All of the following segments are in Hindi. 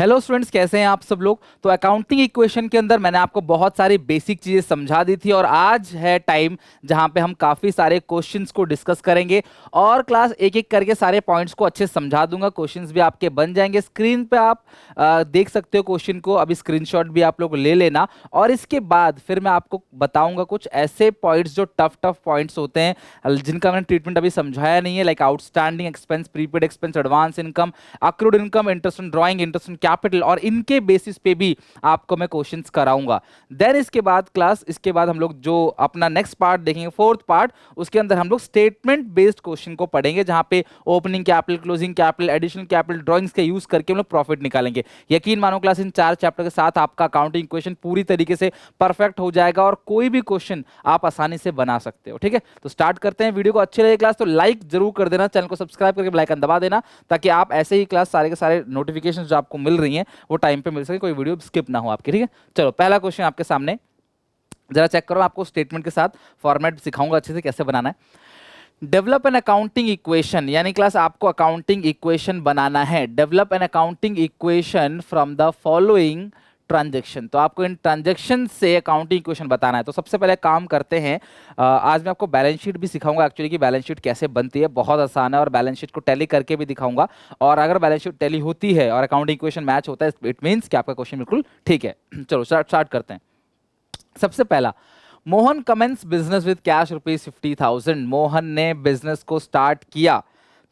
हेलो स्टूडेंट्स, कैसे हैं आप सब लोग। तो अकाउंटिंग इक्वेशन के अंदर मैंने आपको बहुत सारी बेसिक चीजें समझा दी थी और आज है टाइम जहां पे हम काफी सारे क्वेश्चंस को डिस्कस करेंगे और क्लास एक एक करके सारे पॉइंट्स को अच्छे से समझा दूंगा। क्वेश्चंस भी आपके बन जाएंगे, स्क्रीन पे आप देख सकते हो क्वेश्चन को। अभी स्क्रीनशॉट भी आप लोग ले लेना और इसके बाद फिर मैं आपको बताऊंगा कुछ ऐसे पॉइंट्स जो टफ टफ पॉइंट्स होते हैं जिनका मैंने ट्रीटमेंट अभी समझाया नहीं है, like outstanding expense, prepaid expense, advance income, accrued income, interest on drawing, interest on capital, और इनके बेसिस पे भी आपको मैं क्वेश्चंस कराऊंगा। देन इसके बाद इसके बाद हम लोग जो अपना नेक्स्ट पार्ट देखेंगे, फोर्थ पार्ट, उसके अंदर हम लोग स्टेटमेंट बेस्ड क्वेश्चन को पढ़ेंगे जहां पे opening capital, closing capital, additional capital, drawings का यूज करके हम लोग प्रॉफिट निकालेंगे। यकीन मानो क्लास इन 4 चैप्टर के साथ आपका अकाउंटिंग इक्वेशन पूरी तरीके से परफेक्ट हो जाएगा और कोई भी क्वेश्चन आप आसानी से बना सकते हो। ठीक है, तो स्टार्ट करते हैं। वीडियो को अच्छी लगे क्लास तो लाइक जरूर कर देना, चैनल को सब्सक्राइब करके बेल आइकन दबा देना ताकि आप ऐसे ही क्लास सारे के सारे नोटिफिकेशन जो आपको मिल रही हैं वो टाइम पे मिल सके, कोई वीडियो स्किप ना हो आपकी। ठीक है, चलो पहला क्वेश्चन आपके सामने जरा चेक करो। आपको स्टेटमेंट के साथ फॉर्मेट सिखाऊंगा अच्छे से कैसे बनाना है। डेवलप एन अकाउंटिंग इक्वेशन, यानी क्लास आपको अकाउंटिंग इक्वेशन बनाना है। Develop an accounting equation from the following transaction, तो आपको इन ट्रांजेक्शन से अकाउंटिंग इक्वेशन बताना है। तो सबसे पहले काम करते हैं, आज मैं आपको बैलेंस शीट भी सिखाऊंगा एक्चुअली कि बैलेंस शीट कैसे बनती है, बहुत आसान है, और बैलेंस शीट को टैली करके भी दिखाऊंगा। और अगर बैलेंस शीट टैली होती है और अकाउंटिंग इक्वेशन मैच होता है, इट मीन्स कि आपका क्वेश्चन बिल्कुल ठीक है। चलो स्टार्ट करते हैं। सबसे पहला, Mohan commences business with cash ₹50,000। Mohan ने बिजनेस को स्टार्ट किया।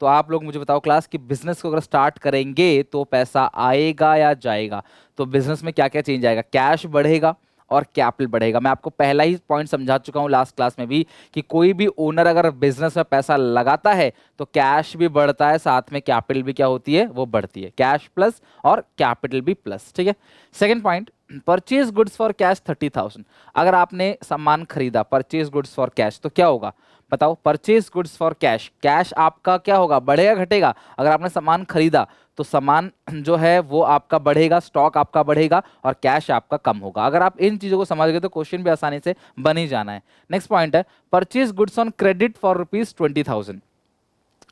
तो आप लोग मुझे बताओ क्लास कि बिजनेस को अगर स्टार्ट करेंगे तो पैसा आएगा या जाएगा। तो बिजनेस में क्या क्या चेंज आएगा, कैश बढ़ेगा और कैपिटल बढ़ेगा। मैं आपको पहला ही पॉइंट समझा चुका हूं लास्ट क्लास में भी कि कोई भी ओनर अगर बिजनेस में पैसा लगाता है तो कैश भी बढ़ता है, साथ में कैपिटल भी क्या होती है, वो बढ़ती है। कैश प्लस और कैपिटल भी प्लस। ठीक है, second point, purchase goods for cash 30,000। अगर आपने सामान खरीदा, परचेज गुड्स फॉर कैश, तो क्या होगा बताओ। Purchase goods for cash, cash आपका क्या होगा, बढ़ेगा घटेगा। अगर आपने सामान खरीदा तो सामान जो है वो आपका बढ़ेगा, स्टॉक आपका बढ़ेगा और कैश आपका कम होगा। अगर आप इन चीजों को समझ गए तो क्वेश्चन भी आसानी से बन ही जाना है। नेक्स्ट पॉइंट है, purchase goods on credit for ₹20,000।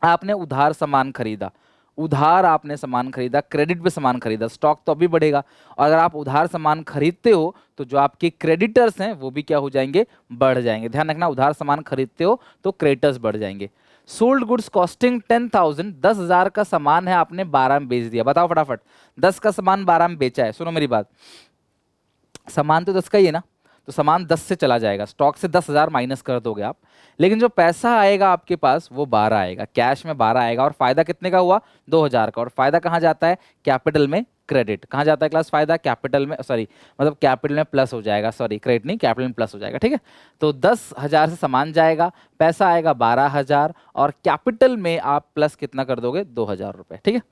आपने उधार सामान खरीदा, उधार आपने सामान खरीदा, क्रेडिट पे सामान खरीदा, स्टॉक तो अभी बढ़ेगा। और अगर आप उधार सामान खरीदते हो तो जो आपके क्रेडिटर्स हैं वो भी क्या हो जाएंगे, बढ़ जाएंगे। ध्यान रखना, उधार सामान खरीदते हो तो क्रेडिटर्स बढ़ जाएंगे। सोल्ड गुड्स कॉस्टिंग 10,000, 10,000 का सामान है, आपने 12 में बेच दिया। बताओ फटाफट, 10 का सामान 12 में बेचा है। सुनो मेरी बात, सामान तो 10 का ही है ना, तो सामान 10 से चला जाएगा, स्टॉक से 10,000 माइनस कर दोगे आप, लेकिन जो पैसा आएगा आपके पास वो 12 आएगा, कैश में 12 आएगा। और फायदा कितने का हुआ, 2,000 का। और फायदा कहाँ जाता है, कैपिटल में। क्रेडिट कहाँ जाता है क्लास, फायदा कैपिटल में, सॉरी मतलब कैपिटल में प्लस हो जाएगा, सॉरी क्रेडिट नहीं, कैपिटल में प्लस हो जाएगा। ठीक है, तो 10,000 से सामान जाएगा, पैसा आएगा 12,000 और कैपिटल में आप प्लस कितना कर दोगे, 2,000 रुपए। ठीक है,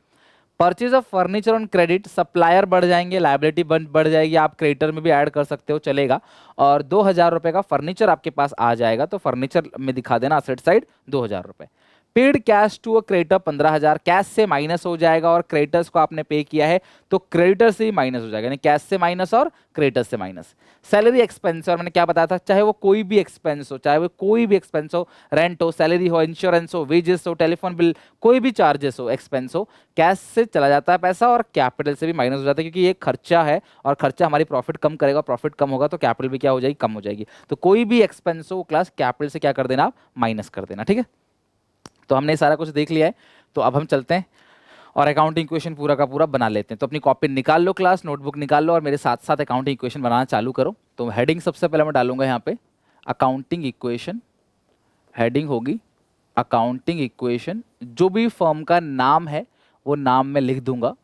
purchase of furniture on credit, supplier बढ़ जाएंगे, लाइबिलिटी बढ़ जाएगी, आप क्रेडिटर में भी ऐड कर सकते हो, चलेगा। और 2,000 रुपए का फर्नीचर आपके पास आ जाएगा, तो फर्नीचर में दिखा देना असेट साइड 2,000 रुपए। Paid cash to a creditor 15,000, cash से माइनस हो जाएगा और क्रेडिटर्स को आपने पे किया है तो क्रेडिटर से ही माइनस हो जाएगा, यानी कैश से माइनस और क्रेडिटर्स से माइनस। सैलरी एक्सपेंस, और मैंने क्या बताया था, चाहे वो कोई भी एक्सपेंस हो, चाहे वो कोई भी एक्सपेंस हो, रेंट हो, सैलरी हो, इंश्योरेंस हो, वेजेस हो, टेलीफोन बिल, कोई भी चार्जेस हो, एक्सपेंस हो, कैश से चला जाता है पैसा और कैपिटल से भी माइनस हो जाता है, क्योंकि ये खर्चा है और खर्चा हमारी प्रॉफिट कम करेगा, प्रॉफिट कम होगा तो कैपिटल भी क्या हो जाएगी, कम हो जाएगी। तो कोई भी एक्सपेंस हो क्लास कैपिटल से क्या कर देना, आप माइनस कर देना। ठीक है, तो हमने सारा कुछ देख लिया है, तो अब हम चलते हैं और अकाउंटिंग इक्वेशन पूरा का पूरा बना लेते हैं। तो अपनी कॉपी निकाल लो क्लास, नोटबुक निकाल लो और मेरे साथ साथ अकाउंटिंग इक्वेशन बनाना चालू करो। तो हेडिंग सबसे पहले मैं डालूंगा यहाँ पे अकाउंटिंग इक्वेशन, हेडिंग होगी अकाउंटिंग इक्वेशन। जो भी फर्म का नाम है वो नाम मैं लिख दूंगा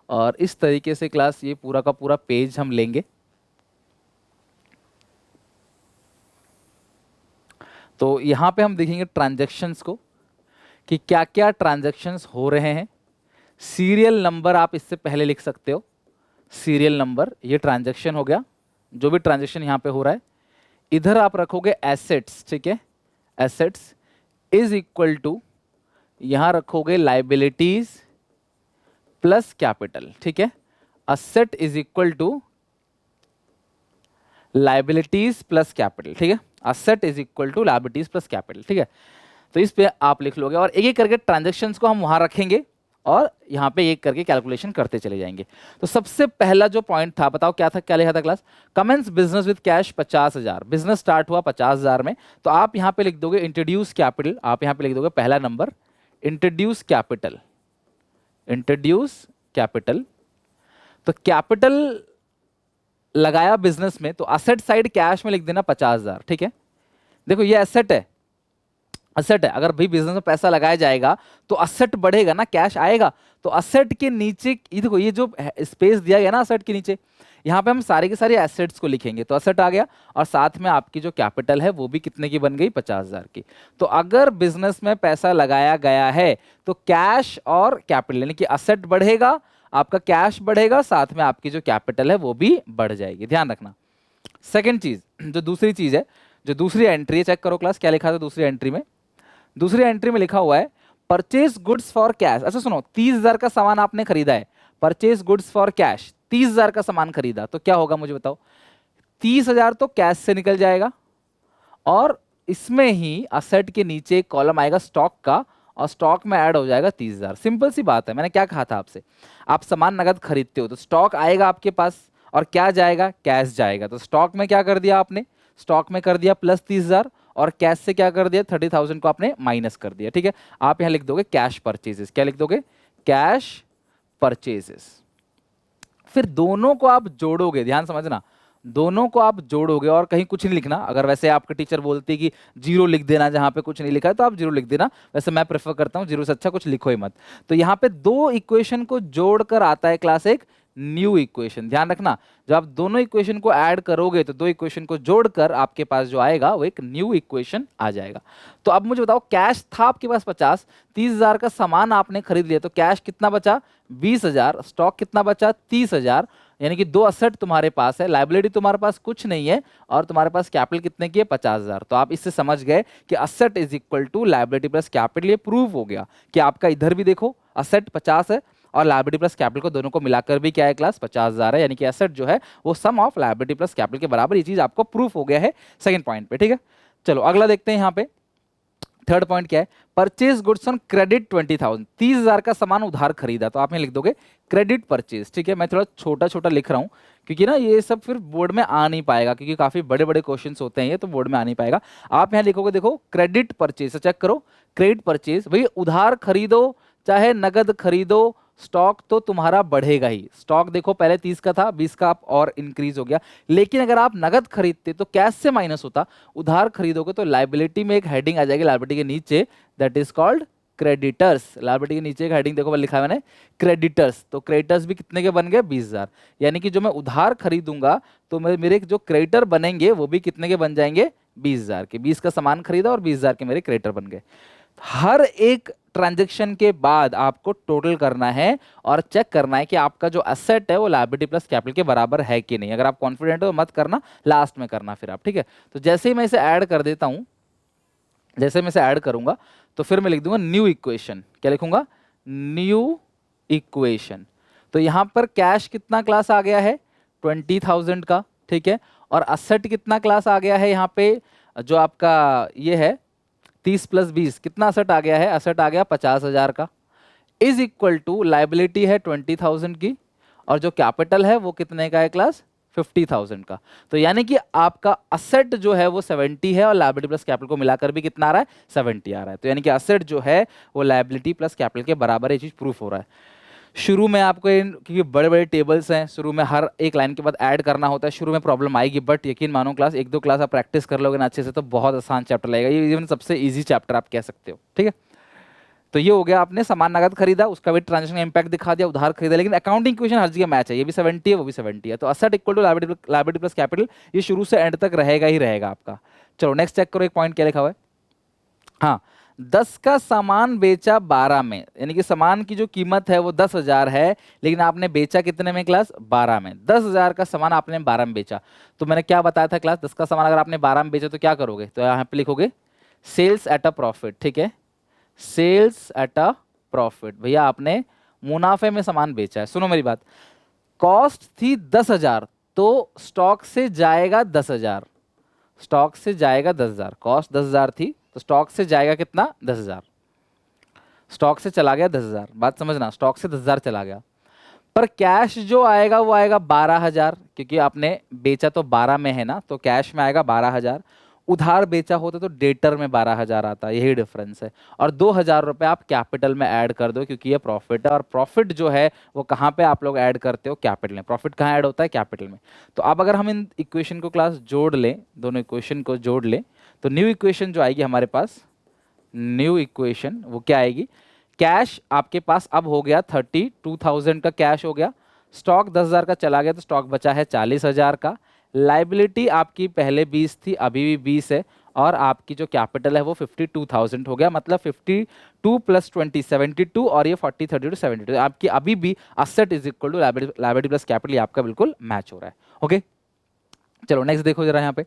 और इस तरीके से क्लास ये पूरा का पूरा पेज हम लेंगे। तो यहाँ पे हम देखेंगे ट्रांजैक्शंस को कि क्या क्या ट्रांजैक्शंस हो रहे हैं। सीरियल नंबर आप इससे पहले लिख सकते हो, सीरियल नंबर, ये ट्रांजैक्शन हो गया, जो भी ट्रांजैक्शन यहाँ पे हो रहा है। इधर आप रखोगे एसेट्स, ठीक है, एसेट्स इज इक्वल टू, यहां रखोगे लाइबिलिटीज प्लस कैपिटल। ठीक है, asset is equal to liabilities plus capital. ठीक है, asset is equal to liabilities plus capital. ठीक है, तो इस पे आप लिख लोगे और एक एक करके ट्रांजेक्शन्स को हम वहां रखेंगे और यहाँ पे एक करके कैलकुलेशन करते चले जाएंगे। तो सबसे पहला जो पॉइंट था, बताओ क्या था, क्या लिखा था class? Commences business with cash 50,000। Business start हुआ 50,000 में, तो आप यहाँ पे लिख दोगे इंट्रोड्यूस कैपिटल। आप यहाँ पे लिख दोगे पहला number introduce capital, introduce capital. तो कैपिटल लगाया बिजनेस में, तो असेट साइड कैश में लिख देना 50,000, ठीक है। देखो ये एसेट है, असेट है, अगर भाई बिजनेस में पैसा लगाया जाएगा तो असेट बढ़ेगा ना, कैश आएगा। तो असेट के नीचे ये देखो, ये जो स्पेस दिया गया ना असेट के नीचे, यहाँ पे हम सारे के सारे एसेट्स को लिखेंगे, तो असेट आ गया, और साथ में आपकी जो कैपिटल है वो भी कितने की बन गई, 50,000 की। तो अगर बिजनेस में पैसा लगाया गया है तो कैश और कैपिटल यानी कि असेट बढ़ेगा, आपका कैश बढ़ेगा, साथ में आपकी जो कैपिटल है वो भी बढ़ जाएगी, ध्यान रखना। सेकेंड चीज, जो दूसरी चीज है, जो दूसरी एंट्री है, चेक करो क्लास क्या लिखा था दूसरी एंट्री में। दूसरी एंट्री में लिखा हुआ है परचेज गुड्स फॉर कैश। अच्छा सुनो, 30,000 का सामान आपने खरीदा है, परचेज गुड्स फॉर कैश, 30,000 का सामान खरीदा, तो क्या होगा मुझे बताओ? 30,000 तो कैश से निकल जाएगा, और इसमें ही असेट के नीचे एक कॉलम आएगा स्टॉक का, और स्टॉक में ऐड हो जाएगा 30,000। सिंपल सी बात है, मैंने क्या कहा था आपसे, आप सामान नगद खरीदते हो तो स्टॉक आएगा आपके पास, और क्या जाएगा, कैश जाएगा। तो स्टॉक में क्या कर दिया आपने, स्टॉक में कर दिया प्लस 30,000, और कैश से क्या कर दिया, 30,000 को आपने माइनस कर दिया, ठीक है। आप यहां लिख दोगे कैश परचेजेस, क्या लिख दोगे, कैश परचेजेस। फिर दोनों को आप जोड़ोगे, ध्यान समझना, दोनों को आप जोड़ोगे और कहीं कुछ नहीं लिखना। अगर वैसे आपके टीचर बोलती है कि जीरो लिख देना जहां पे कुछ नहीं लिखा है, तो आप जीरो लिख देना, वैसे मैं प्रेफर करता हूं जीरो से अच्छा कुछ लिखो ही मत। तो यहाँ पे दो इक्वेशन को जोड़कर आता है क्लास एक न्यू इक्वेशन, ध्यान रखना। जब आप दोनों इक्वेशन को ऐड करोगे तो दो इक्वेशन को जोड़कर आपके पास जो आएगा वो एक न्यू इक्वेशन आ जाएगा। तो अब मुझे बताओ, कैश था आपके पास 50, 30,000 का सामान आपने खरीद लिया, तो कैश कितना बचा, 20,000, स्टॉक कितना बचा, 30,000, यानी कि दो असेट तुम्हारे पास है, लाइबिलिटी तुम्हारे पास कुछ नहीं है, और तुम्हारे पास कैपिटल कितने की है, 50,000। तो आप इससे समझ गए कि asset is equal to liability plus capital. ये प्रूव हो गया कि आपका इधर भी देखो असेट 50 है और लाइबिलिटी प्लस कैपिटल को दोनों को मिलाकर भी क्या है क्लास, 50,000 है, यानी कि एसेट जो है वो sum of liability plus capital के बराबर। ये चीज आपको प्रूफ हो गया है सेकंड पॉइंट पे, ठीक है। चलो अगला देखते हैं, यहाँ पे थर्ड पॉइंट क्या है, परचेज गुड्स ऑन क्रेडिट 20,000, 30,000 का सामान उधार खरीदा, तो आप में लिख दोगे क्रेडिट परचेज, ठीक है। मैं थोड़ा छोटा छोटा लिख रहा हूं क्योंकि ना ये सब फिर बोर्ड में आ नहीं पाएगा, क्योंकि काफी बड़े बड़े क्वेश्चंस होते हैं ये, तो बोर्ड में आ नहीं पाएगा। आप यहाँ लिखोगे, देखो क्रेडिट परचेज, चेक करो, क्रेडिट परचेज, भाई उधार खरीदो चाहे नगद खरीदो, स्टॉक तो तुम्हारा बढ़ेगा ही। स्टॉक देखो पहले 30 का था, 20 का आप और इंक्रीज हो गया। लेकिन अगर आप नगद खरीदते तो कैश से माइनस होता, उधार खरीदोगे तो लाइबिलिटी में एक हेडिंग आ जाएगी, लाइबिलिटी के नीचे, that is called creditors. Liability के नीचे एक हेडिंग देखो लिखा है मैंने, क्रेडिटर्स। तो क्रेडिटर्स भी कितने के बन गए, 20,000। यानी कि जो मैं उधार खरीदूंगा तो मेरे जो क्रेडिटर बनेंगे वो भी कितने के बन जाएंगे, 20,000 के। 20 का सामान खरीदा और 20,000 के मेरे क्रेडिटर बन गए। हर एक ट्रांजैक्शन के बाद आपको टोटल करना है और चेक करना है कि आपका जो एसेट है वो लायबिलिटी प्लस कैपिटल के बराबर है कि नहीं। अगर आप कॉन्फिडेंट हो मत करना, लास्ट में करना फिर आप, ठीक है। तो जैसे ही मैं इसे ऐड कर देता हूं, जैसे मैं इसे ऐड करूंगा तो फिर मैं लिख दूंगा न्यू इक्वेशन। क्या लिखूंगा, न्यू इक्वेशन। तो यहां पर कैश कितना क्लास आ गया है, 20,000 का, ठीक है। और असेट कितना क्लास आ गया है यहाँ पे, जो आपका ये है 30 प्लस 20 कितना असेट आ गया है, असेट आ गया 50,000 का, इज इक्वल टू लाइबिलिटी है 20,000 की, और जो कैपिटल है वो कितने का है क्लास, 50,000 का। तो यानी कि आपका असेट जो है वो 70 है और लायबिलिटी प्लस कैपिटल को मिलाकर भी कितना आ रहा है, 70 आ रहा है। तो यानी कि असेट जो है वो लायबिलिटी प्लस कैपिटल के बराबर, ये चीज प्रूफ हो रहा है। शुरू में आपको क्योंकि बड़े बड़े टेबल्स हैं, शुरू में हर एक लाइन के बाद ऐड करना होता है, शुरू में प्रॉब्लम आएगी, बट यकीन मानो क्लास एक दो क्लास आप प्रैक्टिस कर लोगे ना अच्छे से तो बहुत आसान चैप्टर लगेगा। ये इवन सबसे इजी चैप्टर आप कह सकते हो, ठीक है। तो ये हो गया, आपने सामान नगद खरीदा, उसका भी ट्रांजेक्शन का इंपैक्ट दिखा दिया, उधार खरीदा, लेकिन अकाउंटिंग इक्वेशन हर जगह मैच है, ये भी 70 है वो भी 70 है। तो asset equal to liability plus capital, ये शुरू से एंड तक रहेगा ही रहेगा आपका। चलो नेक्स्ट चेक करो, एक पॉइंट क्या लिखा हुआ है, हाँ 10 का सामान बेचा 12 में, यानी कि सामान की जो कीमत है वो 10,000 है, लेकिन आपने बेचा कितने में क्लास, 12 में। 10,000 का सामान आपने 12 में बेचा, तो मैंने क्या बताया था क्लास, 10 का सामान अगर आपने 12 में बेचा तो क्या करोगे, तो यहाँ पे लिखोगे सेल्स एट अ प्रॉफिट, ठीक है, सेल्स एट अ प्रॉफिट। भैया आपने मुनाफे में सामान बेचा है। सुनो मेरी बात, कॉस्ट थी 10,000 तो स्टॉक से जाएगा 10,000, स्टॉक से जाएगा 10,000, कॉस्ट 10,000 थी तो स्टॉक से जाएगा कितना, 10,000। स्टॉक से चला गया 10,000, बात समझना, स्टॉक से 10,000 चला गया, पर कैश जो आएगा वो आएगा 12,000, क्योंकि आपने बेचा तो 12 में है ना, तो कैश में आएगा 12,000। उधार बेचा होता तो डेटर में 12,000 आता, यही डिफरेंस है। और 2,000 रुपये आप कैपिटल में ऐड कर दो, क्योंकि ये प्रॉफिट है, और प्रॉफिट जो है वो कहाँ पे आप लोग ऐड करते हो, कैपिटल में। प्रॉफिट कहाँ ऐड होता है, कैपिटल में। तो अब अगर हम इन इक्वेशन को क्लास जोड़ लें, दोनों इक्वेशन को जोड़ लें, तो न्यू इक्वेशन जो आएगी हमारे पास, न्यू इक्वेशन वो क्या आएगी, कैश आपके पास अब हो गया 32,000 का कैश हो गया, स्टॉक 10,000 का चला गया तो स्टॉक बचा है 40,000 का, लाइबिलिटी आपकी पहले 20 थी अभी भी 20 है, और आपकी जो कैपिटल है वो 52,000 हो गया, मतलब 52 प्लस 20 72, और ये 40 32 72, आपकी अभी भी asset is equal to liability plus capital, ये आपका बिल्कुल मैच हो रहा है। ओके, चलो नेक्स्ट देखो जरा, यहाँ पे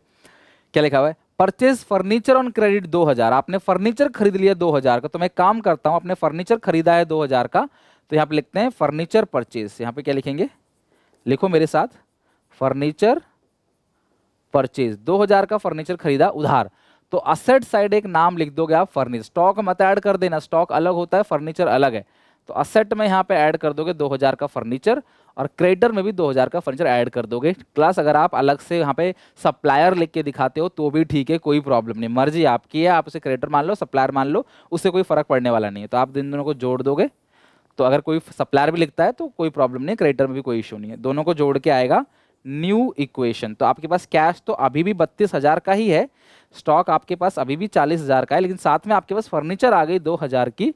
क्या लिखा हुआ है, परचेज फर्नीचर ऑन क्रेडिट 2,000। आपने फर्नीचर खरीद लिया 2,000 का, तो मैं काम करता हूं, आपने फर्नीचर खरीदा है 2,000 का, तो यहाँ पे लिखते हैं फर्नीचर परचेज। यहाँ पे क्या लिखेंगे, लिखो मेरे साथ, फर्नीचर परचेज, 2,000 का फर्नीचर खरीदा उधार, तो असेट साइड एक नाम लिख दोगे आप फर्नीचर, स्टॉक मत ऐड कर देना, स्टॉक अलग होता है, फर्नीचर अलग है। तो असेट में यहाँ पे ऐड कर दोगे 2,000 का फर्नीचर, और क्रेडिटर में भी 2,000 का फर्नीचर ऐड कर दोगे। क्लास अगर आप अलग से यहाँ पे सप्लायर लिख के दिखाते हो तो भी ठीक है, कोई प्रॉब्लम नहीं, मर्जी आपकी है, आप उसे क्रेडिटर मान लो, सप्लायर मान लो, उससे कोई फर्क पड़ने वाला नहीं है। तो आप इन दोनों को जोड़ दोगे, तो अगर कोई सप्लायर भी लिखता है तो कोई प्रॉब्लम नहीं है, क्रेडिटर में भी कोई इशू नहीं है, दोनों को जोड़ के आएगा न्यू इक्वेशन। तो आपके पास कैश तो अभी भी 32,000 का ही है, स्टॉक आपके पास अभी भी 40,000 का है, लेकिन साथ में आपके पास फर्नीचर आ गई 2,000 की,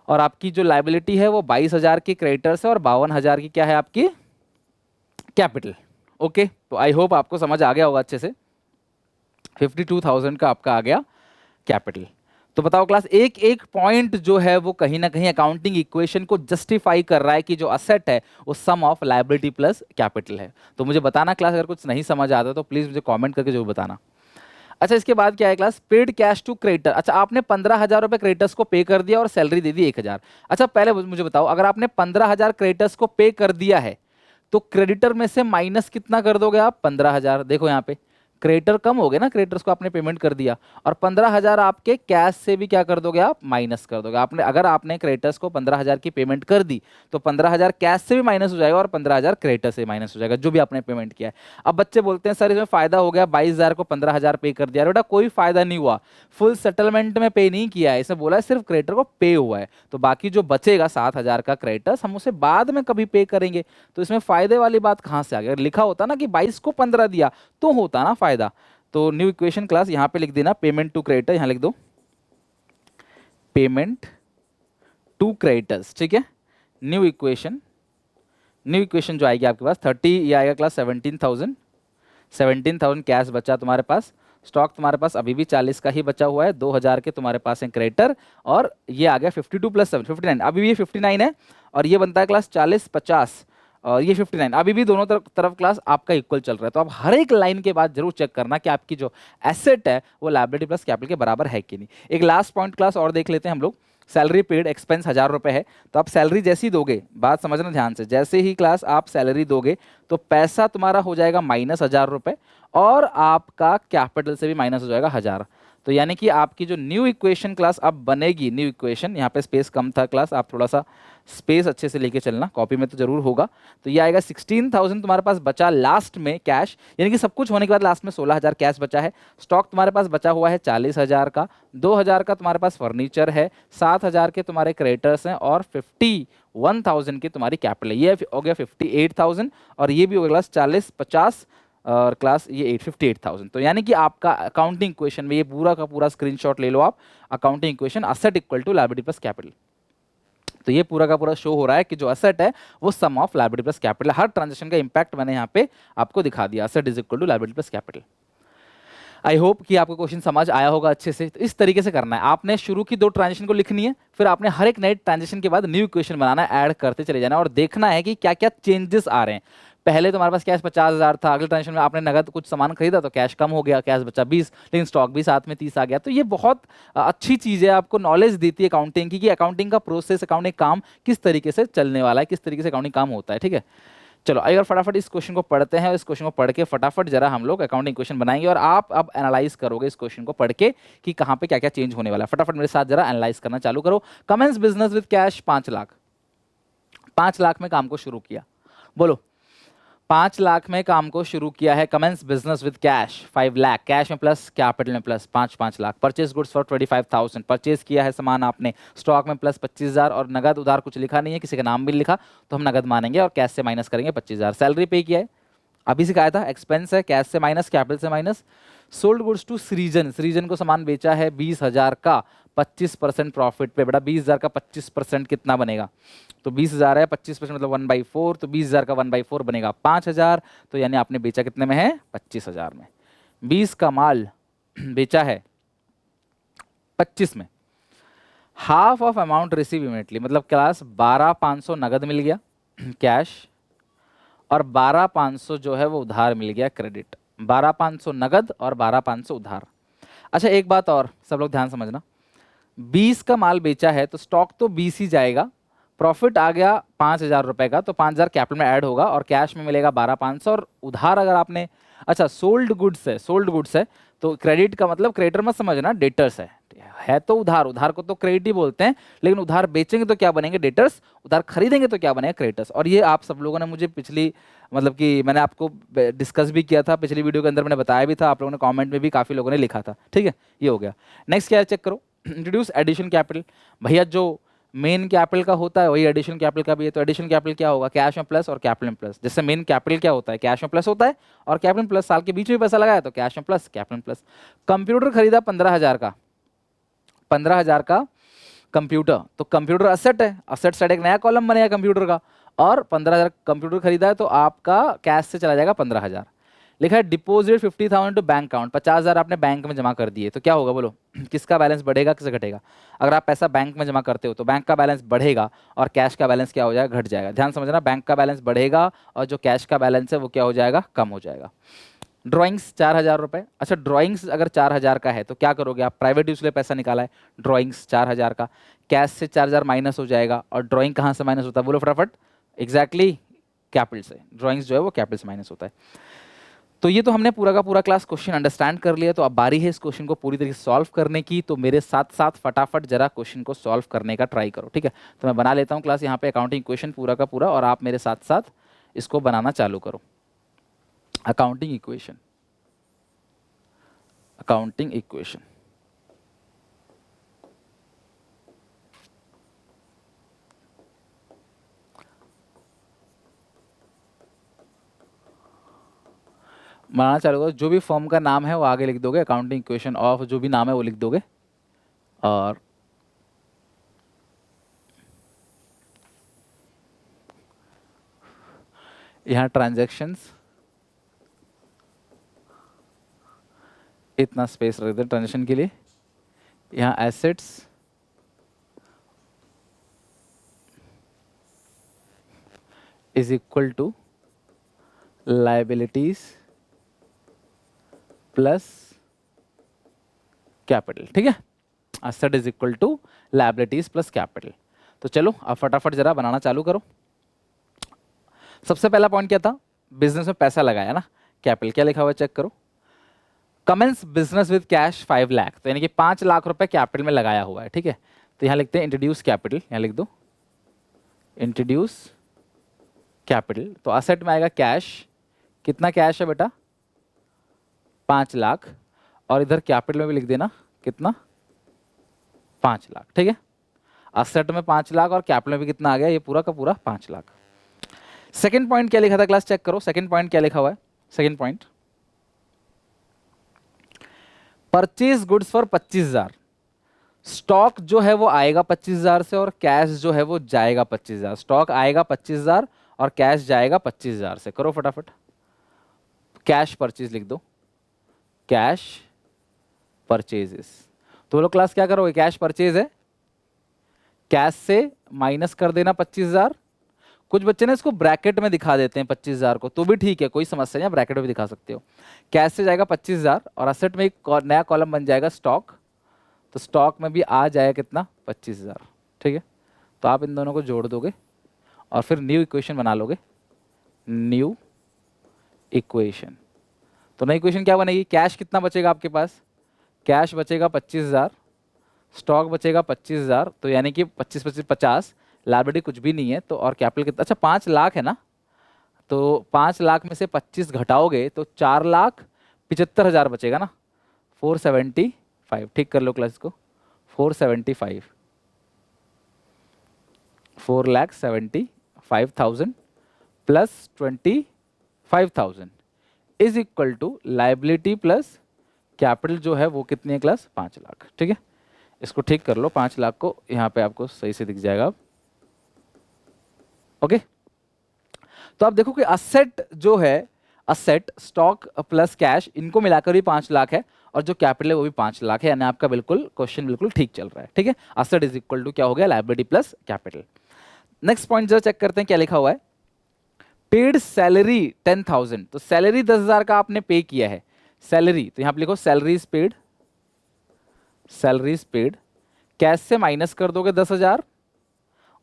और आपकी जो लाइबिलिटी है वो 22,000 की क्रेडिटर्स है, और 52,000 की क्या है आपकी कैपिटल। ओके, तो आई होप आपको समझ आ गया होगा अच्छे से, 52,000 का आपका आ गया कैपिटल। तो बताओ क्लास, एक एक पॉइंट जो है वो कहीं ना कहीं अकाउंटिंग इक्वेशन को जस्टिफाई कर रहा है कि जो असेट है वो sum of liability plus capital है। तो मुझे बताना क्लास, अगर कुछ नहीं समझ आता तो प्लीज मुझे कमेंट करके जरूर बताना। अच्छा, इसके बाद क्या है class, paid cash to creditor. अच्छा, आपने 15,000 रुपए क्रेडिटर्स को पे कर दिया और सैलरी दे दी 1,000। अच्छा, पहले मुझे बताओ, अगर आपने 15,000 क्रेडिटर्स को पे कर दिया है तो क्रेडिटर में से माइनस कितना कर दोगे आप, 15,000। देखो यहाँ पे क्रेडिटर कम हो गए ना, क्रेडिटर्स को आपने पेमेंट कर दिया, और 15,000 आपके कैश से भी क्या कर दोगे आप, माइनस कर दोगे। आपने अगर आपने क्रेडिटर्स को 15,000 की पेमेंट कर दी तो 15,000 कैश से भी माइनस हो जाएगा और 15,000 क्रेडिटर से माइनस हो जाएगा, जो भी आपने पेमेंट किया है। अब बच्चे बोलते हैं सर इसमें फायदा हो गया, 22,000 को 15,000 पे कर दिया। बेटा कोई फायदा नहीं हुआ, फुल सेटलमेंट में पे नहीं किया है, इसमें बोला है सिर्फ क्रेडिटर को पे हुआ है, तो बाकी जो बचेगा 7,000 का क्रेडिटर्स हम उसे बाद में कभी पे करेंगे। तो इसमें फायदे वाली बात कहाँ से आ गई, अगर लिखा होता ना कि 22 को 15 दिया तो होता ना फायदा। तो न्यू इक्वेशन क्लास यहां पे लिख देना, पेमेंट टू क्रेडिटर, यहां लिख दो पेमेंट टू क्रेडिटर्स, ठीक है। न्यू इक्वेशन जो आएगी आपके पास 30, ये आएगा क्लास 17,000 कैश बचा तुम्हारे पास, स्टॉक तुम्हारे पास अभी भी 40 का ही बचा हुआ है, 2,000 के तुम्हारे पास है क्रेडिटर, और ये आ गया 52 प्लस 7 59, अभी भी ये 59 है, और ये बनता है क्लास 40 50, और ये 59, अभी भी दोनों तरफ क्लास आपका इक्वल चल रहा है। तो आप हर एक लाइन के बाद जरूर चेक करना कि आपकी जो एसेट है वो लायबिलिटी प्लस कैपिटल के बराबर है कि नहीं। एक लास्ट पॉइंट क्लास और देख लेते हैं हम लोग, सैलरी पेड एक्सपेंस 1,000 रुपये है, तो आप सैलरी जैसी दोगे, बात समझना ध्यान से, जैसे ही क्लास आप सैलरी दोगे तो पैसा तुम्हारा हो जाएगा माइनस 1,000 रुपये, और आपका कैपिटल से भी माइनस हो जाएगा 1,000। तो यानी कि आपकी जो न्यू इक्वेशन क्लास अब बनेगी, न्यू इक्वेशन, यहाँ पे स्पेस कम था क्लास, आप थोड़ा सा स्पेस अच्छे से लेके चलना, कॉपी में तो जरूर होगा। तो ये आएगा 16,000 तुम्हारे पास बचा लास्ट में कैश, यानी कि सब कुछ होने के बाद लास्ट में 16,000 कैश बचा है, स्टॉक तुम्हारे पास बचा हुआ है 40,000 का, 2,000 का तुम्हारे पास फर्नीचर है, 7,000 के तुम्हारे क्रेडिटर्स हैं, और 51,000 की तुम्हारी कैपिटल है। ये हो गया 58,000, और ये भी हो गया 40 50 और क्लास ये 58,000। तो यानी कि आपका अकाउंटिंग इक्वेशन में ये पूरा का पूरा स्क्रीनशॉट ले लो आप, accounting equation asset equal to liability plus capital. तो ये पूरा का पूरा शो हो रहा है कि जो असेट है वो sum of liability plus capital, हर ट्रांजेक्शन का इंपैक्ट मैंने यहाँ पे आपको दिखा दिया, asset is equal to liability plus capital. I hope कि आपको क्वेश्चन समझ आया होगा अच्छे से। तो इस तरीके से करना है, आपने शुरू की 2 ट्रांजेक्शन को लिखनी है, फिर आपने हर एक नए ट्रांजेक्शन के बाद न्यू इक्वेशन बनाना है, ऐड करते चले जाना और देखना है कि क्या क्या चेंजेस आ रहे हैं। पहले तुम्हारे पास कैश 50,000 था, अगले ट्रांजेक्शन में आपने नगद कुछ सामान खरीदा तो कैश कम हो गया, कैश बचा 20, लेकिन स्टॉक भी साथ में 30 आ गया। तो ये बहुत अच्छी चीज़ है, आपको नॉलेज देती है अकाउंटिंग की कि अकाउंटिंग का प्रोसेस, अकाउंटिंग काम किस तरीके से चलने वाला है, किस तरीके से अकाउंटिंग काम होता है, ठीक है। चलो अगर फटाफट इस क्वेश्चन को पढ़ते हैं और इस क्वेश्चन को पढ़ के फटाफट जरा हम लोग अकाउंटिंग क्वेश्चन बनाएंगे और आप अब एनालाइज करोगे इस क्वेश्चन को पढ़ के कि कहाँ पे क्या क्या चेंज होने वाला है। फटाफट मेरे साथ जरा एनालाइज करना चालू करो। Commences business with cash 5 lakh, 5 lakh में काम को शुरू किया। बोलो 5 लाख में काम को शुरू किया है। Commences business with cash 5 lakh, cash में प्लस कैपिटल में plus 5 lakh. Purchase goods for 25,000, purchase किया है सामान आपने। स्टॉक में प्लस 25,000 और नगद उधार कुछ लिखा नहीं है, किसी का नाम भी नहीं लिखा तो हम नगद मानेंगे और कैश से माइनस करेंगे 25,000। सैलरी पे किया है, अभी सिखाया था, एक्सपेंस है, कैश से माइनस कैपिटल से माइनस। सोल्ड गुड्स टू सृजन, सृजन को सामान बेचा है 20,000 का 25% प्रॉफिट पे। बेटा 20,000 का 25% कितना बनेगा? तो 20,000 है, 25% मतलब 1/4, तो 20,000 का 1/4 बनेगा 5,000। तो यानी आपने बेचा कितने में है? 25,000 में। 20 का माल बेचा है 25 में। Half of amount receive immediately, मतलब क्लास 12,500 नगद मिल गया कैश, और 12,500 जो है वो उधार मिल गया क्रेडिट। 12,500 नगद और 12,500 उधार। अच्छा एक बात और सब लोग ध्यान समझना, 20 का माल बेचा है तो स्टॉक तो 20 ही जाएगा, प्रॉफिट आ गया 5,000 रुपए का, तो 5,000 कैपिटल में ऐड होगा और कैश में मिलेगा 12,500। और उधार अगर आपने, अच्छा सोल्ड गुड्स है, सोल्ड गुड्स है तो क्रेडिट का मतलब क्रेडिटर मत समझना, डेटर्स है तो उधार, उधार को तो क्रेडिट ही बोलते हैं, लेकिन उधार बेचेंगे तो क्या बनेंगे? डेटर्स। उधार खरीदेंगे तो क्या बनेगा? क्रेडिटर्स। और ये आप सब लोगों ने मुझे पिछली, मतलब कि मैंने आपको डिस्कस भी किया था पिछली वीडियो के अंदर, मैंने बताया भी था, आप लोगों ने कमेंट में भी काफ़ी लोगों ने लिखा था। ठीक है, ये हो गया। नेक्स्ट क्या है चेक करो, इंट्रोड्यूस एडिशन कैपिटल। भैया जो मेन कैपिटल का होता है वही एडिशन कैपिटल का भी है। तो एडिशन कैपिटल क्या होगा? कैश में प्लस और कैपिटल में प्लस। जैसे मेन कैपिटल क्या होता है? कैश में प्लस होता है और कैपिटल में प्लस। साल के बीच में पैसा लगाया तो कैश में प्लस कैपिटल में प्लस। कंप्यूटर खरीदा 15,000 का, 15,000 का कंप्यूटर, तो कंप्यूटर असेट है, असेट साइड एक नया कॉलम बनेगा कंप्यूटर का। और 15,000 कंप्यूटर खरीदा है तो आपका कैश से चला जाएगा 15,000। लिखा है डिपोजिट 50,000 टू बैंक अकाउंट, 50,000 आपने बैंक में जमा कर दिए, तो क्या होगा बोलो? किसका बैलेंस बढ़ेगा, किसका घटेगा? अगर आप पैसा बैंक में जमा करते हो तो बैंक का बैलेंस बढ़ेगा और कैश का बैलेंस क्या हो जाएगा? घट जाएगा। ध्यान समझना, बैंक का बैलेंस बढ़ेगा और जो कैश का बैलेंस है वो क्या हो जाएगा? कम हो जाएगा। ड्राइंग्स 4,000 रुपये। अच्छा ड्राइंग्स अगर 4,000 का है तो क्या करोगे आप? प्राइवेट यूज के लिए पैसा निकाला है, ड्राइंग्स 4,000 का, कैश से 4,000 माइनस हो जाएगा। और ड्राइंग कहाँ से माइनस होता है बोलो फटाफट? एग्जैक्टली कैपिटल से। ड्राइंग्स जो है वो कैपिटल से माइनस होता है। तो ये तो हमने पूरा का पूरा क्लास क्वेश्चन अंडरस्टैंड कर लिया, तो अब बारी है इस क्वेश्चन को पूरी तरीके से सॉल्व करने की। तो मेरे साथ साथ फटाफट जरा क्वेश्चन को सॉल्व करने का ट्राई करो, ठीक है? तो मैं बना लेता हूँ क्लास यहाँ पे अकाउंटिंग क्वेश्चन पूरा का पूरा, और आप मेरे साथ साथ इसको बनाना चालू करो। Accounting equation, accounting equation. बनाना चालू करो, जो भी फॉर्म का नाम है वो आगे लिख दोगे, अकाउंटिंग इक्वेशन ऑफ जो भी नाम है वो लिख दोगे। और यहाँ ट्रांजैक्शंस, इतना स्पेस रख दे ट्रांजेक्शन के लिए। यहाँ assets, is equal to liabilities plus capital, ठीक है? Asset is equal to liabilities plus capital. तो चलो अब फटाफट जरा बनाना चालू करो। सबसे पहला पॉइंट क्या था? बिजनेस में पैसा लगाया ना, कैपिटल। क्या लिखा हुआ है चेक करो, commences business with cash 5 lakh, तो यानी कि 5 लाख रुपए कैपिटल में लगाया हुआ है, ठीक है? तो यहाँ लिखते हैं इंट्रोड्यूस कैपिटल, यहाँ लिख दो इंट्रोड्यूस कैपिटल। तो असेट में आएगा कैश, कितना कैश है बेटा? 5 लाख। और इधर कैपिटल में भी लिख देना कितना? 5 लाख, ठीक है? असेट में 5 लाख और कैपिटल में भी कितना आ गया? ये पूरा का पूरा 5 लाख। सेकंड पॉइंट क्या लिखा था क्लास चेक करो, सेकंड पॉइंट क्या लिखा हुआ है? Second point, purchase goods for 25,000। Stock जो है वो आएगा 25,000 से और कैश जो है वो जाएगा 25,000। स्टॉक आएगा 25,000 और कैश जाएगा 25,000 से। करो फटाफट, कैश परचेज लिख दो, कैश परचेजेस। तो लोग क्लास क्या करोगे? कैश परचेज है, कैश से माइनस कर देना 25,000। कुछ बच्चे ने इसको ब्रैकेट में दिखा देते हैं 25,000 को, तो भी ठीक है, कोई समस्या नहीं, ब्रैकेट में भी दिखा सकते हो। कैश से जाएगा 25,000 और असेट में एक नया कॉलम बन जाएगा स्टॉक, तो स्टॉक में भी आ जाएगा कितना? 25,000, ठीक है? तो आप इन दोनों को जोड़ दोगे और फिर न्यू इक्वेशन बना लोगे, न्यू इक्वेशन। तो नई इक्वेशन क्या बनेगी, कैश कितना बचेगा आपके पास, कैश बचेगा 25,000, स्टॉक बचेगा 25,000, तो यानी कि 25 25 50, लायबिलिटी कुछ भी नहीं है तो, और कैपिटल कितना, अच्छा 5 लाख है ना, तो 5 लाख में से 25 घटाओगे तो 4,75,000 बचेगा ना, 475, ठीक कर लो क्लास को, 475, 4,75,000 plus 25,000 is equal to liability plus capital जो है वो कितनी है क्लास, 5 लाख। ठीक है, इसको ठीक कर लो, 5 लाख को यहाँ पे आपको सही से दिख जाएगा अब। ओके, तो आप देखो कि असेट जो है, असेट स्टॉक प्लस कैश इनको मिलाकर भी 5 लाख है, और जो कैपिटल है वो भी 5 लाख है, यानी आपका बिल्कुल क्वेश्चन बिल्कुल ठीक चल रहा है। ठीक है, असेट इज इक्वल टू क्या हो गया, liability plus capital. Next point जरा चेक करते हैं क्या लिखा हुआ है, पेड सैलरी 10,000, तो सैलरी 10,000 का आपने पे किया है, सैलरी, तो यहां पे लिखो salaries paid, salaries paid, cash से माइनस कर दोगे 10,000,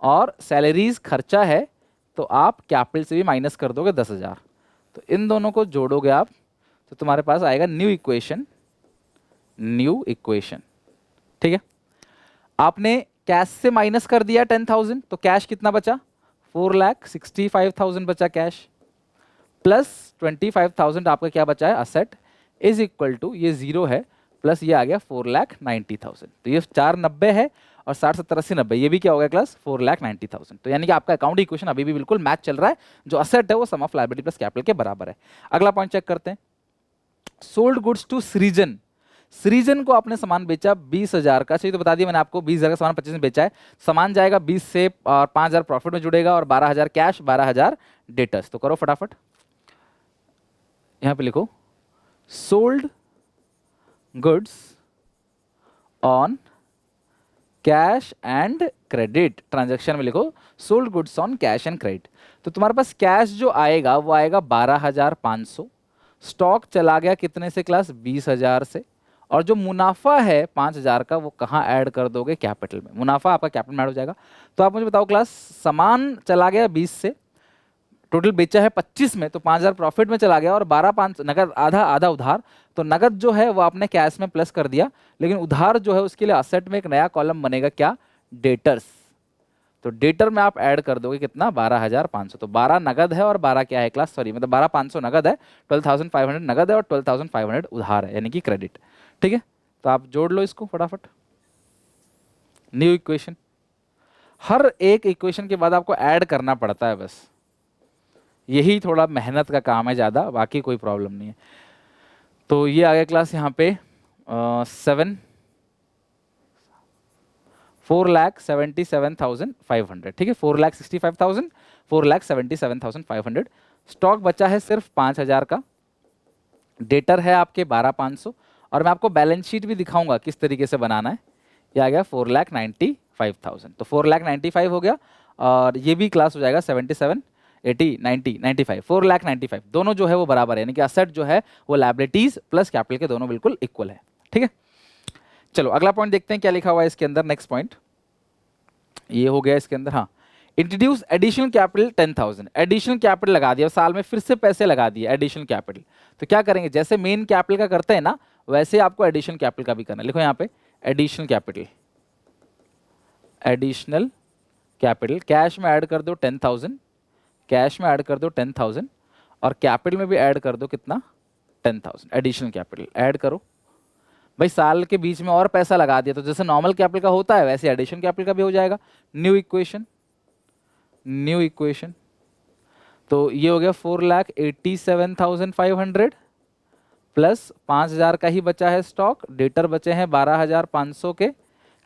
और सैलरीज खर्चा है तो आप कैपिटल से भी माइनस कर दोगे 10,000, तो इन दोनों को जोड़ोगे आप तो तुम्हारे पास आएगा न्यू इक्वेशन, न्यू इक्वेशन। ठीक है, आपने कैश से माइनस कर दिया 10,000, तो कैश कितना बचा, 4,65,000 बचा कैश, प्लस 25,000 आपका क्या बचा है, असेट, इज इक्वल टू ये जीरो है, प्लस ये आ गया 4,90,000, तो ये 490 है, और 60 70 80 90 ये भी क्या हो गया क्लास, 4,90,000। तो यानी कि आपका अकाउंट इक्वेशन अभी भी बिल्कुल मैच चल रहा है, जो असेट है वो sum of liability plus capital के बराबर है। अगला पॉइंट चेक करते हैं, सोल्ड गुड्स टू सृजन, सृजन को आपने सामान बेचा 20,000 का, चाहिए तो बता दिया मैंने आपको, 20,000 का सामान 25 में बेचा है, सामान जाएगा 20 से, और 5,000 प्रॉफिट में जुड़ेगा, और 12,000 कैश, 12,000 डेटर्स। तो करो फटाफट, यहां पे लिखो sold goods on cash and credit, transaction में लिखो sold goods on cash and credit. तो तुम्हारे पास कैश जो आएगा वो आएगा 12,500, स्टॉक चला गया कितने से क्लास, 20,000 से, और जो मुनाफा है 5,000 का वो कहाँ ऐड कर दोगे, कैपिटल में, मुनाफा आपका कैपिटल में ऐड हो जाएगा। तो आप मुझे बताओ क्लास, सामान चला गया 20 से, टोटल बेचा है 25 में, तो 5,000 प्रॉफिट में चला गया, और 12,500 नगद, आधा आधा उधार, तो नगद जो है वो आपने कैश में प्लस कर दिया, लेकिन उधार जो है उसके लिए असेट में एक नया कॉलम बनेगा क्या, डेटर्स, तो डेटर में आप ऐड कर दोगे कितना, 12,500, तो 12 नगद है और 12 क्या है क्लास, सॉरी मतलब 12,500 नगद है, 12,500 नगद है और 12,500 उधार है, यानी कि क्रेडिट। ठीक है, तो आप जोड़ लो इसको फटाफट, न्यू इक्वेशन, हर एक इक्वेशन के बाद आपको ऐड करना पड़ता है, बस यही थोड़ा मेहनत का काम है ज़्यादा, बाकी कोई प्रॉब्लम नहीं है। तो ये आ गया क्लास यहाँ पे 4,77,500, ठीक है, 4,65,000, 4,77,500, स्टॉक बचा है सिर्फ 5,000 का, डेटर है आपके 12,500, और मैं आपको बैलेंस शीट भी दिखाऊंगा किस तरीके से बनाना है। ये आ गया 4,95,000, तो 4,95,000 हो गया, और ये भी क्लास हो जाएगा 77 80 90 95, 4,95,000 दोनों जो है वो बराबर है, यानी कि असेट जो है वो लायबिलिटीज प्लस कैपिटल के दोनों बिल्कुल इक्वल है। ठीक है, चलो अगला पॉइंट देखते हैं क्या लिखा हुआ है इसके अंदर। नेक्स्ट पॉइंट ये हो गया इसके अंदर, हाँ, introduce additional capital 10,000, additional capital लगा दिया, साल में फिर से पैसे लगा दिए एडिशनल कैपिटल। तो क्या करेंगे, जैसे मेन कैपिटल का करते हैं ना, वैसे आपको एडिशनल कैपिटल का भी करना है। लिखो यहाँ पे additional capital, additional capital, cash में ऐड कर दो 10,000, कैश में ऐड कर दो 10,000, और कैपिटल में भी ऐड कर दो कितना, 10,000, एडिशनल कैपिटल ऐड करो। भाई साल के बीच में और पैसा लगा दिया, तो जैसे नॉर्मल कैपिटल का होता है वैसे एडिशनल कैपिटल का भी हो जाएगा। न्यू इक्वेशन, न्यू इक्वेशन, तो ये हो गया 4,87,500 प्लस 5,000 का ही बचा है स्टॉक, डेटर बचे हैं 12,500 के,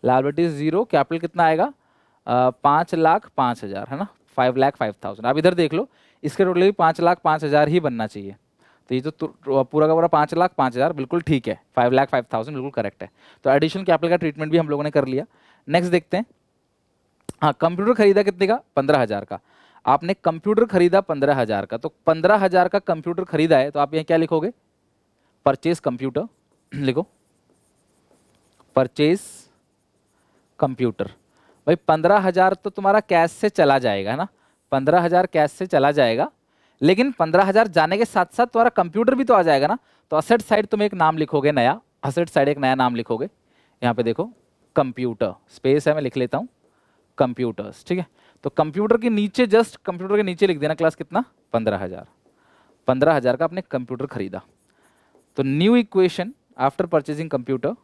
लायबिलिटीज जीरो, कैपिटल कितना आएगा 5,05,000 है ना, 5,05,000। आप इधर देख लो, इसके टोटल भी 5,05,000 ही बनना चाहिए, तो ये तो पूरा का पूरा 5,05,000 बिल्कुल ठीक है, 5,05,000 बिल्कुल करेक्ट है। तो एडिशनल कैपिटल का ट्रीटमेंट भी हम लोगों ने कर लिया। नेक्स्ट देखते हैं, हाँ, कंप्यूटर खरीदा कितने का, 15,000 का, आपने कंप्यूटर खरीदा 15,000 का, तो 15,000 का कंप्यूटर खरीदा है, तो आप यहाँ क्या लिखोगे, परचेज कंप्यूटर लिखो, परचेज कंप्यूटर। भाई 15,000 तो तुम्हारा कैश से चला जाएगा है ना, 15,000 कैश से चला जाएगा, लेकिन 15,000 जाने के साथ साथ तुम्हारा कंप्यूटर भी तो आ जाएगा ना। तो असेट साइड तुम एक नाम लिखोगे नया, असेट साइड एक नया नाम लिखोगे। यहाँ पे देखो कंप्यूटर, स्पेस है, मैं लिख लेता हूँ कंप्यूटर्स, ठीक है। तो कंप्यूटर के नीचे, जस्ट कंप्यूटर के नीचे लिख देना क्लास कितना, 15,000। 15,000 का आपने कंप्यूटर खरीदा। तो new equation after purchasing computer,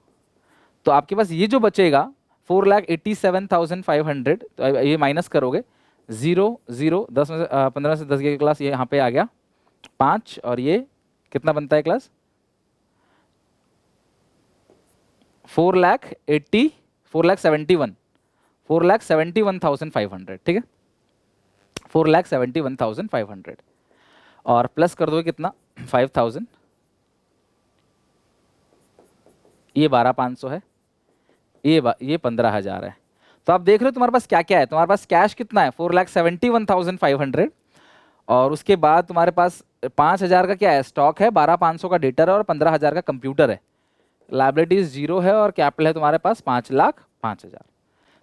तो आपके पास ये जो बचेगा 4,87,500, तो ये माइनस करोगे, 0 0 10 में से 15 से 10 गया क्लास, ये यहाँ पे आ गया 5, और ये कितना बनता है क्लास, 4,71,500, ठीक है, 4,71,500, और प्लस कर दोगे कितना 5,000, ये 12,500 है, ये 15,000 है। तो आप देख रहे हो तुम्हारे पास क्या क्या है, तुम्हारे पास कैश कितना है 4,71,500, और उसके बाद तुम्हारे पास 5,000 का क्या है, स्टॉक है, 12,500 का डेटर है, और 15,000 का कंप्यूटर है। लाइबिलिटीज 0 है और कैपिटल है तुम्हारे पास 5,05,000।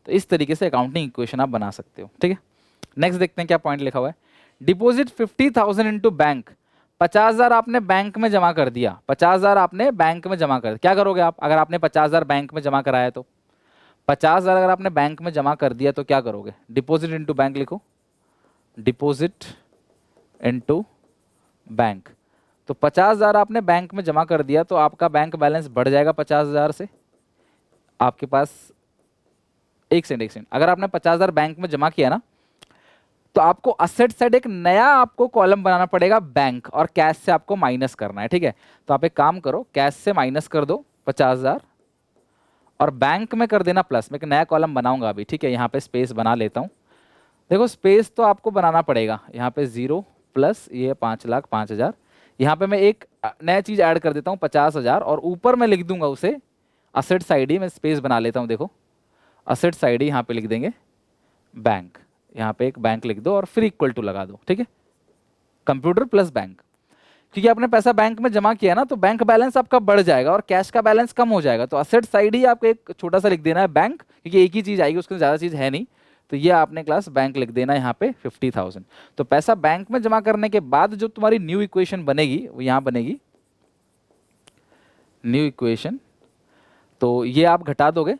तो इस तरीके से अकाउंटिंग इक्वेशन आप बना सकते हो, ठीक है। नेक्स्ट देखते हैं क्या पॉइंट लिखा हुआ है। डिपॉजिट 50,000 इनटू बैंक, 50,000 आपने बैंक में जमा कर दिया, 50,000 आपने बैंक में जमा कर दिया। क्या करोगे आप, अगर आपने 50,000 बैंक में जमा कराया तो 50,000 अगर आपने बैंक में जमा कर दिया तो क्या करोगे, डिपॉजिट इनटू बैंक लिखो, डिपॉजिट इनटू बैंक। तो 50,000 आपने बैंक में जमा कर दिया तो आपका बैंक बैलेंस बढ़ जाएगा 50,000 से। आपके पास एक सेकंड, अगर आपने 50,000 बैंक में जमा किया ना, तो आपको असेट साइड एक नया आपको कॉलम बनाना पड़ेगा बैंक, और कैश से आपको माइनस करना है, ठीक है। तो आप एक काम करो, कैश से माइनस कर दो 50,000, और बैंक में कर देना प्लस। मैं एक नया कॉलम बनाऊंगा अभी, ठीक है, यहाँ पे स्पेस बना लेता हूँ। देखो स्पेस तो आपको बनाना पड़ेगा, यहाँ पे 0 प्लस ये 5,05,000, यहाँ पे मैं एक नया चीज ऐड कर देता हूँ 50,000, और ऊपर मैं लिख दूंगा उसे असेट साइड ही, मैं स्पेस बना लेता हूँ। देखो असेट साइड ही यहाँ पे लिख देंगे बैंक, यहाँ पे एक बैंक लिख दो और फिर इक्वल टू लगा दो, ठीक है, कंप्यूटर प्लस बैंक। क्योंकि आपने पैसा बैंक में जमा किया ना, तो बैंक बैलेंस आपका बढ़ जाएगा और कैश का बैलेंस कम हो जाएगा। तो असेट साइड ही आपको एक छोटा सा लिख देना है बैंक, क्योंकि एक ही चीज आएगी, उसके ज़्यादा चीज है नहीं। तो ये आपने क्लास बैंक लिख देना यहाँ पे 50,000। तो पैसा बैंक में जमा करने के बाद जो तुम्हारी न्यू इक्वेशन बनेगी वो यहाँ बनेगी न्यू इक्वेशन। तो ये आप घटा दोगे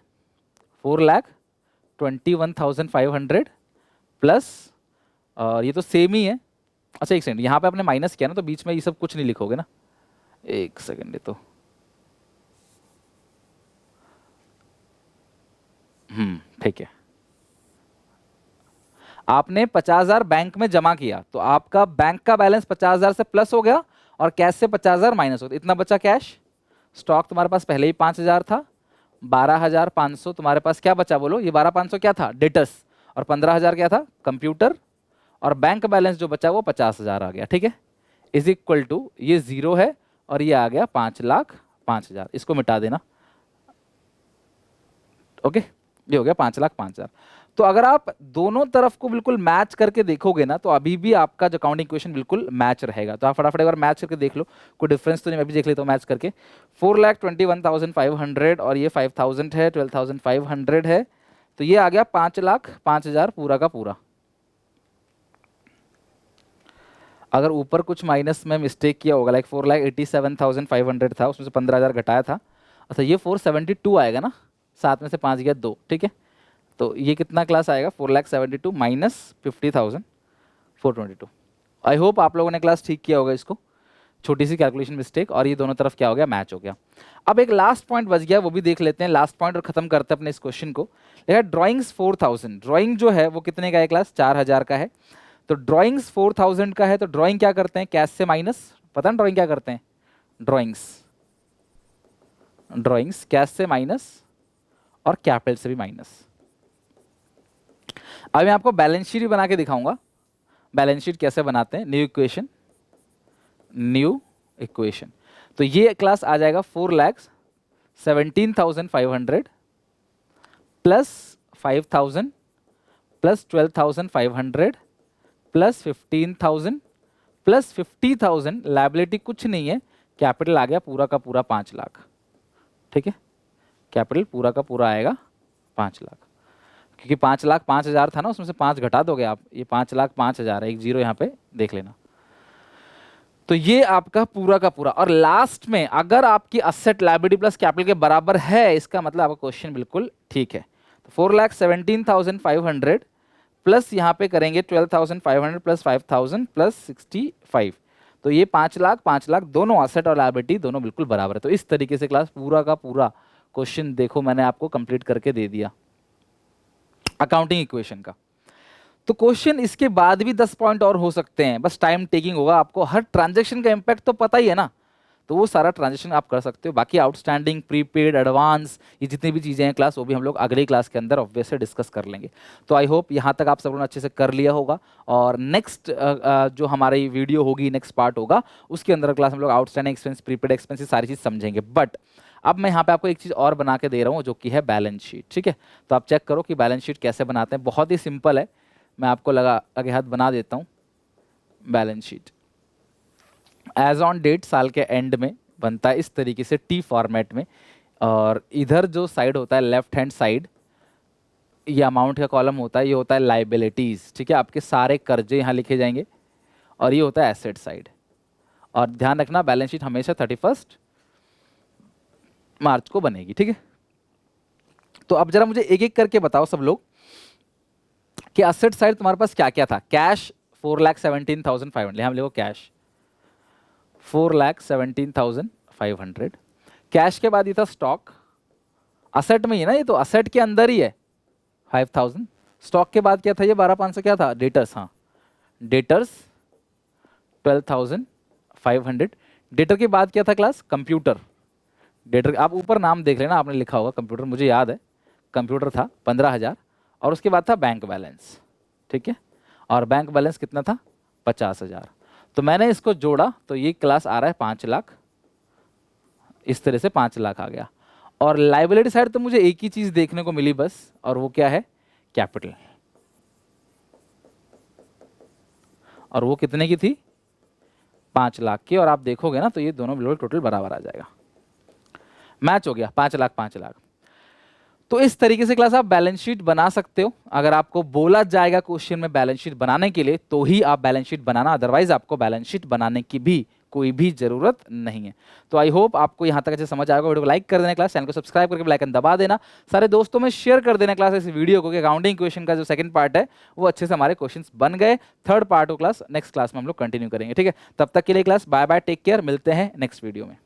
4,21,500 प्लस, और ये तो सेम ही है। अच्छा एक सेकंड, यहाँ पे आपने माइनस किया ना, तो बीच में ये सब कुछ नहीं लिखोगे ना, एक सेकंड, ये तो ठीक है। आपने 50,000 बैंक में जमा किया तो आपका बैंक का बैलेंस 50,000 से प्लस हो गया और कैश से 50,000 माइनस हो गया, इतना बचा कैश। स्टॉक तुम्हारे पास पहले ही 5,000 था, 12,500 तुम्हारे पास क्या बचा बोलो, ये 12,500 क्या था, डेटस, और 15,000 क्या था, कंप्यूटर, और बैंक बैलेंस जो बचा वो 50,000 आ गया, ठीक है। इज इक्वल टू ये 0 है और ये आ गया 5,05,000, इसको मिटा देना, ओके। ये हो गया 5,05,000। तो अगर आप दोनों तरफ को बिल्कुल मैच करके देखोगे ना, तो अभी भी आपका जो अकाउंटिंग इक्वेशन बिल्कुल मैच रहेगा। तो आप फटाफट एक बार मैच करके देख लो, कोई डिफरेंस तो नहीं, मैं भी देख लेता हूँ मैच करके। 4,21,500 और ये 5,000 है, 12,500 है, तो ये आ गया 5,05,000 पूरा का पूरा। अगर ऊपर कुछ माइनस में मिस्टेक किया होगा, लाइक 4,87,500 था, उसमें से 15,000 घटाया था, अच्छा ये 472 आएगा ना, 7 में से 5 गया 2, ठीक है। तो ये कितना क्लास आएगा, 4,72 माइनस 50,000, 422। आई होप आप लोगों ने क्लास ठीक किया होगा इसको, छोटी सी कैलकुलेशन मिस्टेक, और ये दोनों तरफ क्या हो गया, मैच हो गया। अब एक लास्ट पॉइंट बच गया, वो भी देख लेते हैं, लास्ट पॉइंट, और खत्म करते हैं अपने इस क्वेश्चन को। देखा ड्राइंग्स 4,000, ड्राइंग जो है वो कितने का है क्लास, 4,000 का है। तो ड्राइंग्स 4,000 का है, तो ड्राइंग क्या करते हैं, कैश से माइनस, पता है ड्राइंग क्या करते हैं, ड्राइंग्स कैश से माइनस और कैपिटल से भी माइनस। अब मैं आपको बैलेंस शीट भी बना के दिखाऊंगा, बैलेंस शीट कैसे बनाते हैं। न्यू इक्वेशन, तो ये क्लास आ जाएगा 4,17,500 plus 5,000 plus 12,500 plus 15,000 plus 50,000, liability कुछ नहीं है, कैपिटल आ गया पूरा का पूरा 5,00,000, ठीक है। कैपिटल पूरा का पूरा आएगा 5,00,000, क्योंकि 5,05,000 था ना, उसमें से 5 घटा दोगे आप, ये 5,05,000 है, एक जीरो यहाँ पे देख लेना। तो ये आपका पूरा का पूरा, और लास्ट में अगर आपकी असेट लायबिलिटी प्लस कैपिटल के बराबर है, इसका मतलब आपका क्वेश्चन बिल्कुल ठीक है। तो 4,17,500 प्लस यहाँ पे करेंगे 12,500 प्लस 5,000 प्लस 65, तो ये 5,00,000 5,00,000 दोनों असेट और लायबिलिटी दोनों बिल्कुल बराबर है। तो इस तरीके से क्लास पूरा का पूरा क्वेश्चन देखो मैंने आपको कंप्लीट करके दे दिया अकाउंटिंग इक्वेशन का। तो क्वेश्चन इसके बाद भी 10 पॉइंट और हो सकते हैं, बस टाइम टेकिंग होगा। आपको हर ट्रांजैक्शन का इंपैक्ट तो पता ही है ना, तो वो सारा ट्रांजैक्शन आप कर सकते हो। बाकी आउटस्टैंडिंग, प्रीपेड, एडवांस, ये जितनी भी चीज़ें हैं क्लास, वो भी हम लोग अगली क्लास के अंदर ऑब्वियसली डिस्कस कर लेंगे। तो आई होप यहाँ तक आप सब लोगों ने अच्छे से कर लिया होगा, और नेक्स्ट जो हमारी वीडियो होगी, नेक्स्ट पार्ट होगा, उसके अंदर क्लास हम लोग आउटस्टैंडिंग एक्सपेंस, प्रीपेड एक्सपेंस, सारी चीज़ समझेंगे। बट अब मैं यहाँ पे आपको एक चीज़ और बना के दे रहा हूँ, जो कि है बैलेंस शीट। ठीक है, तो आप चेक करो कि बैलेंस शीट कैसे बनाते हैं। बहुत ही सिंपल है, मैं आपको लगा आगे हाथ बना देता हूँ। Balance sheet as on date साल के एंड में बनता है इस तरीके से टी फॉर्मेट में, और इधर जो साइड होता है लेफ्ट हैंड साइड, ये अमाउंट का कॉलम होता है, ये होता है लाइबिलिटीज। ठीक है, आपके सारे कर्जे यहाँ लिखे जाएंगे, और ये होता है एसेट साइड। और ध्यान रखना बैलेंस शीट हमेशा 31 मार्च को बनेगी। ठीक है, तो अब जरा मुझे एक एक करके बताओ सब लोग कि असेट साइड तुम्हारे पास क्या क्या था। कैश 4,17,500, यहाँ लिखो कैश 4,17,500। कैश के बाद ये था स्टॉक, असेट में ही ना, ये तो असेट के अंदर ही है 5,000। स्टॉक के बाद क्या था, ये 12,500 क्या था, डेटर्स। हाँ, डेटर्स 12,500। डेटर के बाद क्या था क्लास, कंप्यूटर। डेटर आप ऊपर नाम देख लेना, आपने लिखा होगा कंप्यूटर, मुझे याद है कंप्यूटर था 15,000। और उसके बाद था बैंक बैलेंस। ठीक है, और बैंक बैलेंस कितना था, 50,000। तो मैंने इसको जोड़ा तो ये क्लास आ रहा है 5,00,000, इस तरह से 5,00,000 आ गया। और लाइबिलिटी साइड तो मुझे एक ही चीज देखने को मिली बस, और वो क्या है, कैपिटल। और वो कितने की थी, 5,00,000 की। और आप देखोगे ना तो ये दोनों बिल्कुल टोटल बराबर आ जाएगा, मैच हो गया 5,00,000 5,00,000। तो इस तरीके से क्लास आप बैलेंस शीट बना सकते हो। अगर आपको बोला जाएगा क्वेश्चन में बैलेंस शीट बनाने के लिए, तो ही आप बैलेंस शीट बनाना, अदरवाइज आपको बैलेंस शीट बनाने की भी कोई भी जरूरत नहीं है। तो आई होप आपको यहाँ तक अच्छे समझ आएगा। वीडियो को लाइक कर देना क्लास, चैनल को सब्सक्राइब करके बेल आइकन दबा देना, सारे दोस्तों में शेयर कर देना क्लास इस वीडियो को, कि अकाउंटिंग क्वेश्चन का जो सेकंड पार्ट है वो अच्छे से हमारे क्वेश्चंस बन गए। थर्ड पार्ट को क्लास नेक्स्ट क्लास में हम लोग कंटिन्यू करेंगे। ठीक है, तब तक के लिए class bye bye, take care, मिलते हैं नेक्स्ट वीडियो में।